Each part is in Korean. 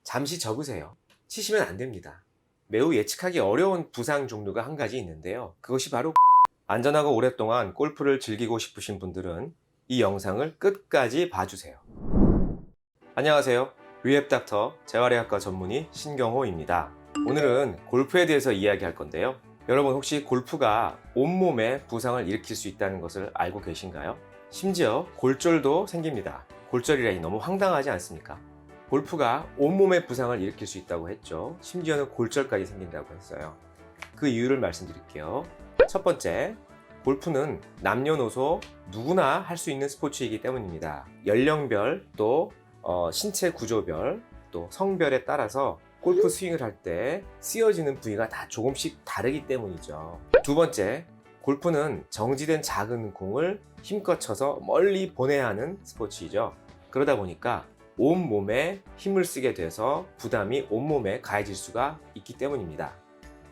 잠시 접으세요. 치시면 안 됩니다. 매우 예측하기 어려운 부상 종류가 한 가지 있는데요. 그것이 바로 안전하고 오랫동안 골프를 즐기고 싶으신 분들은 이 영상을 끝까지 봐주세요. 안녕하세요. 리헵닥터 재활의학과 전문의 신경호입니다. 오늘은 골프에 대해서 이야기할 건데요. 여러분 혹시 골프가 온몸에 부상을 일으킬 수 있다는 것을 알고 계신가요? 심지어 골절도 생깁니다. 골절이라니 너무 황당하지 않습니까? 골프가 온몸에 부상을 일으킬 수 있다고 했죠. 심지어는 골절까지 생긴다고 했어요. 그 이유를 말씀드릴게요. 첫 번째, 골프는 남녀노소 누구나 할 수 있는 스포츠이기 때문입니다. 연령별 또 신체 구조별 또 성별에 따라서 골프 스윙을 할 때 쓰여지는 부위가 다 조금씩 다르기 때문이죠. 두 번째, 골프는 정지된 작은 공을 힘껏 쳐서 멀리 보내야 하는 스포츠이죠. 그러다 보니까 온몸에 힘을 쓰게 돼서 부담이 온몸에 가해질 수가 있기 때문입니다.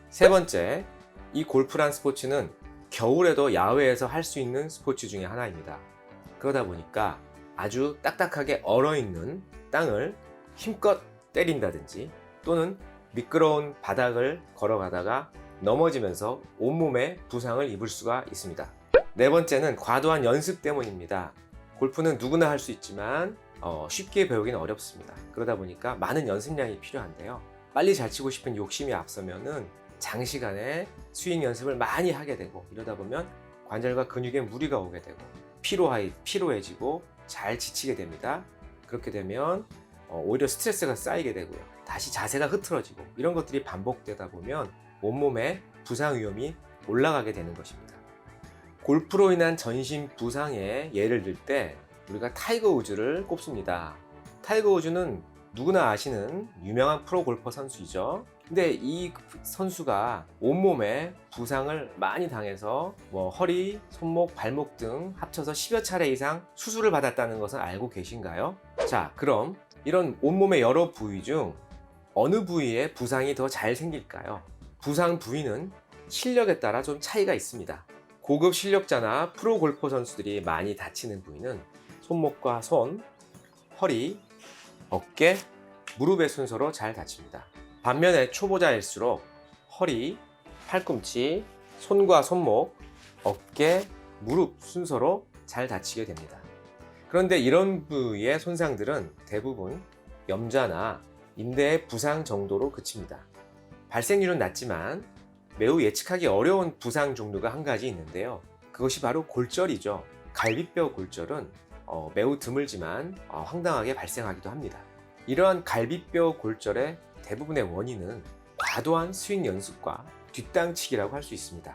세 번째, 이 골프란 스포츠는 겨울에도 야외에서 할 수 있는 스포츠 중에 하나입니다. 그러다 보니까 아주 딱딱하게 얼어있는 땅을 힘껏 때린다든지 또는 미끄러운 바닥을 걸어가다가 넘어지면서 온몸에 부상을 입을 수가 있습니다. 네 번째는 과도한 연습 때문입니다. 골프는 누구나 할 수 있지만 쉽게 배우기는 어렵습니다. 그러다 보니까 많은 연습량이 필요한데요. 빨리 잘 치고 싶은 욕심이 앞서면은 장시간에 스윙 연습을 많이 하게 되고 이러다 보면 관절과 근육에 무리가 오게 되고 피로해지고 잘 지치게 됩니다. 그렇게 되면 오히려 스트레스가 쌓이게 되고요. 다시 자세가 흐트러지고 이런 것들이 반복되다 보면 온몸에 부상 위험이 올라가게 되는 것입니다. 골프로 인한 전신 부상의 예를 들 때 우리가 타이거 우즈를 꼽습니다. 타이거 우즈는 누구나 아시는 유명한 프로 골퍼 선수이죠. 근데 이 선수가 온몸에 부상을 많이 당해서 허리, 손목, 발목 등 합쳐서 10여 차례 이상 수술을 받았다는 것을 알고 계신가요? 자, 그럼 이런 온몸의 여러 부위 중 어느 부위에 부상이 더 잘 생길까요? 부상 부위는 실력에 따라 좀 차이가 있습니다. 고급 실력자나 프로 골퍼 선수들이 많이 다치는 부위는 손목과 손, 허리, 어깨, 무릎의 순서로 잘 다칩니다. 반면에 초보자일수록 허리, 팔꿈치, 손과 손목, 어깨, 무릎 순서로 잘 다치게 됩니다. 그런데 이런 부위의 손상들은 대부분 염좌나 인대의 부상 정도로 그칩니다. 발생률은 낮지만 매우 예측하기 어려운 부상 종류가 한 가지 있는데요. 그것이 바로 골절이죠. 갈비뼈 골절은 매우 드물지만 황당하게 발생하기도 합니다. 이러한 갈비뼈 골절의 대부분의 원인은 과도한 스윙 연습과 뒷땅치기라고 할 수 있습니다.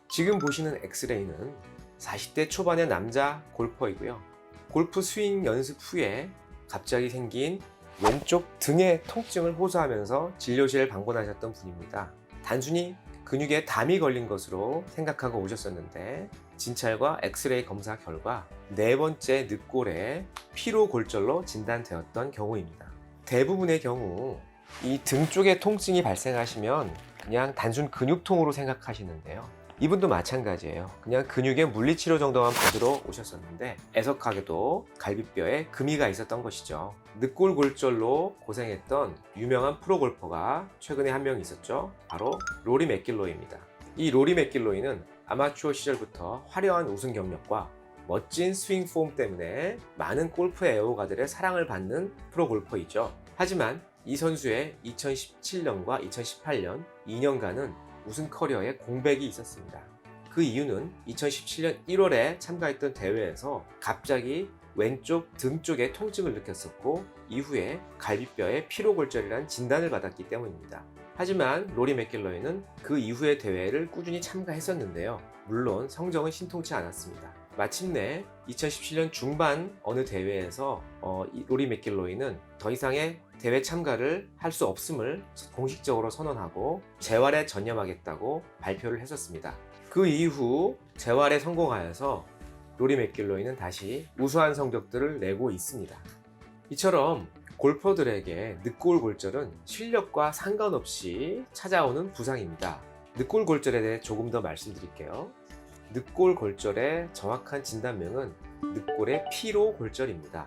지금 보시는 엑스레이는 40대 초반의 남자 골퍼이고요. 골프 스윙 연습 후에 갑자기 생긴 왼쪽 등의 통증을 호소하면서 진료실을 방문하셨던 분입니다. 단순히 근육에 담이 걸린 것으로 생각하고 오셨었는데 진찰과 엑스레이 검사 결과 네 번째 늑골의 피로 골절로 진단되었던 경우입니다. 대부분의 경우 이 등 쪽에 통증이 발생하시면 그냥 단순 근육통으로 생각하시는데요. 이분도 마찬가지예요. 그냥 근육의 물리치료 정도만 받으러 오셨었는데 애석하게도 갈비뼈에 금이가 있었던 것이죠. 늑골 골절로 고생했던 유명한 프로 골퍼가 최근에 한 명 있었죠. 바로 로리 맥길로이입니다. 이 로리 맥길로이는 아마추어 시절부터 화려한 우승 경력과 멋진 스윙 폼 때문에 많은 골프 애호가들의 사랑을 받는 프로 골퍼이죠. 하지만 이 선수의 2017년과 2018년 2년간은 우승 커리어에 공백이 있었습니다. 그 이유는 2017년 1월에 참가했던 대회에서 갑자기 왼쪽 등 쪽에 통증을 느꼈었고 이후에 갈비뼈에 피로골절이라는 진단을 받았기 때문입니다. 하지만 로리 맥길로이는 그 이후의 대회를 꾸준히 참가했었는데요. 물론 성적은 신통치 않았습니다. 마침내 2017년 중반 어느 대회에서 로리 맥길로이는 더 이상의 대회 참가를 할 수 없음을 공식적으로 선언하고 재활에 전념하겠다고 발표를 했었습니다. 그 이후 재활에 성공하여서 로리 맥길로이는 다시 우수한 성적들을 내고 있습니다. 이처럼 골퍼들에게 늑골 골절은 실력과 상관없이 찾아오는 부상입니다. 늑골 골절에 대해 조금 더 말씀드릴게요. 늑골 골절의 정확한 진단명은 늑골의 피로 골절입니다.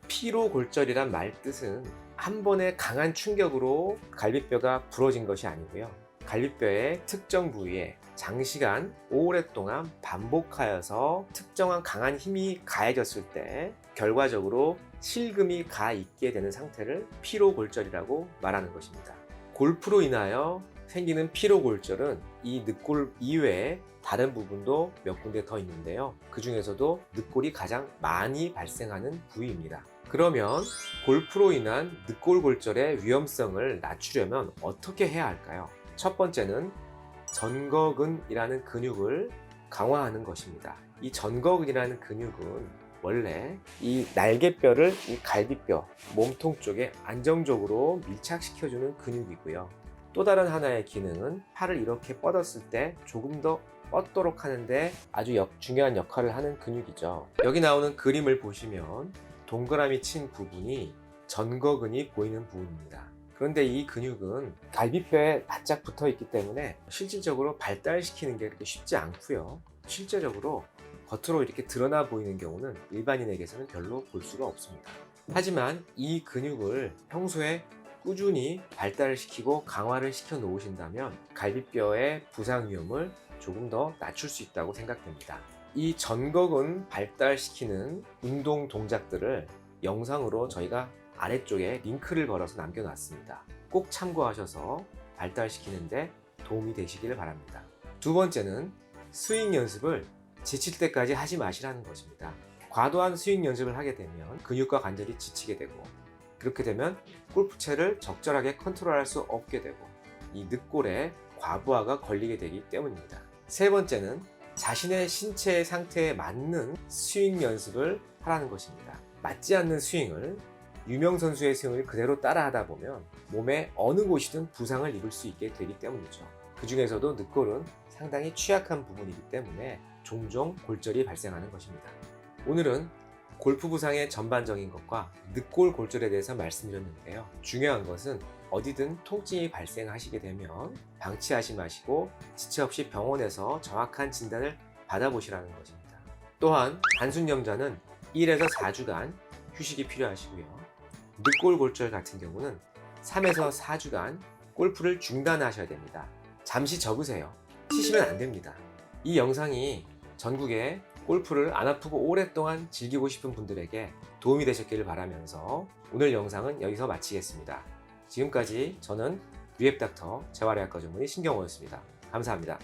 피로 골절이란 말 뜻은 한 번의 강한 충격으로 갈비뼈가 부러진 것이 아니고요. 갈비뼈의 특정 부위에 장시간 오랫동안 반복하여서 특정한 강한 힘이 가해졌을 때 결과적으로 실금이 가 있게 되는 상태를 피로골절이라고 말하는 것입니다. 골프로 인하여 생기는 피로골절은 이 늑골 이외에 다른 부분도 몇 군데 더 있는데요. 그 중에서도 늑골이 가장 많이 발생하는 부위입니다. 그러면 골프로 인한 늑골골절의 위험성을 낮추려면 어떻게 해야 할까요? 첫 번째는 전거근이라는 근육을 강화하는 것입니다. 이 전거근이라는 근육은 원래 이 날개뼈를 이 갈비뼈, 몸통 쪽에 안정적으로 밀착시켜주는 근육이고요. 또 다른 하나의 기능은 팔을 이렇게 뻗었을 때 조금 더 뻗도록 하는데 아주 중요한 역할을 하는 근육이죠. 여기 나오는 그림을 보시면 동그라미 친 부분이 전거근이 보이는 부분입니다. 그런데 이 근육은 갈비뼈에 바짝 붙어 있기 때문에 실질적으로 발달시키는 게 그렇게 쉽지 않고요. 실제적으로 겉으로 이렇게 드러나 보이는 경우는 일반인에게서는 별로 볼 수가 없습니다. 하지만 이 근육을 평소에 꾸준히 발달을 시키고 강화를 시켜 놓으신다면 갈비뼈의 부상 위험을 조금 더 낮출 수 있다고 생각됩니다. 이 전거근 발달시키는 운동 동작들을 영상으로 저희가 아래쪽에 링크를 걸어서 남겨놨습니다. 꼭 참고하셔서 발달시키는데 도움이 되시기를 바랍니다. 두 번째는 스윙 연습을 지칠 때까지 하지 마시라는 것입니다. 과도한 스윙 연습을 하게 되면 근육과 관절이 지치게 되고 그렇게 되면 골프채를 적절하게 컨트롤할 수 없게 되고 이 늑골에 과부하가 걸리게 되기 때문입니다. 세 번째는 자신의 신체 상태에 맞는 스윙 연습을 하라는 것입니다. 맞지 않는 스윙을 유명 선수의 스윙을 그대로 따라하다 보면 몸의 어느 곳이든 부상을 입을 수 있게 되기 때문이죠. 그 중에서도 늑골은 상당히 취약한 부분이기 때문에 종종 골절이 발생하는 것입니다. 오늘은 골프 부상의 전반적인 것과 늑골 골절에 대해서 말씀드렸는데요. 중요한 것은 어디든 통증이 발생하시게 되면 방치하지 마시고 지체 없이 병원에서 정확한 진단을 받아보시라는 것입니다. 또한 단순염자는 1에서 4주간 휴식이 필요하시고요. 늑골 골절 같은 경우는 3에서 4주간 골프를 중단하셔야 됩니다. 잠시 접으세요. 치시면 안 됩니다. 이 영상이 전국에 골프를 안 아프고 오랫동안 즐기고 싶은 분들에게 도움이 되셨기를 바라면서 오늘 영상은 여기서 마치겠습니다. 지금까지 저는 류앱닥터 재활의학과 전문의 신경호였습니다. 감사합니다.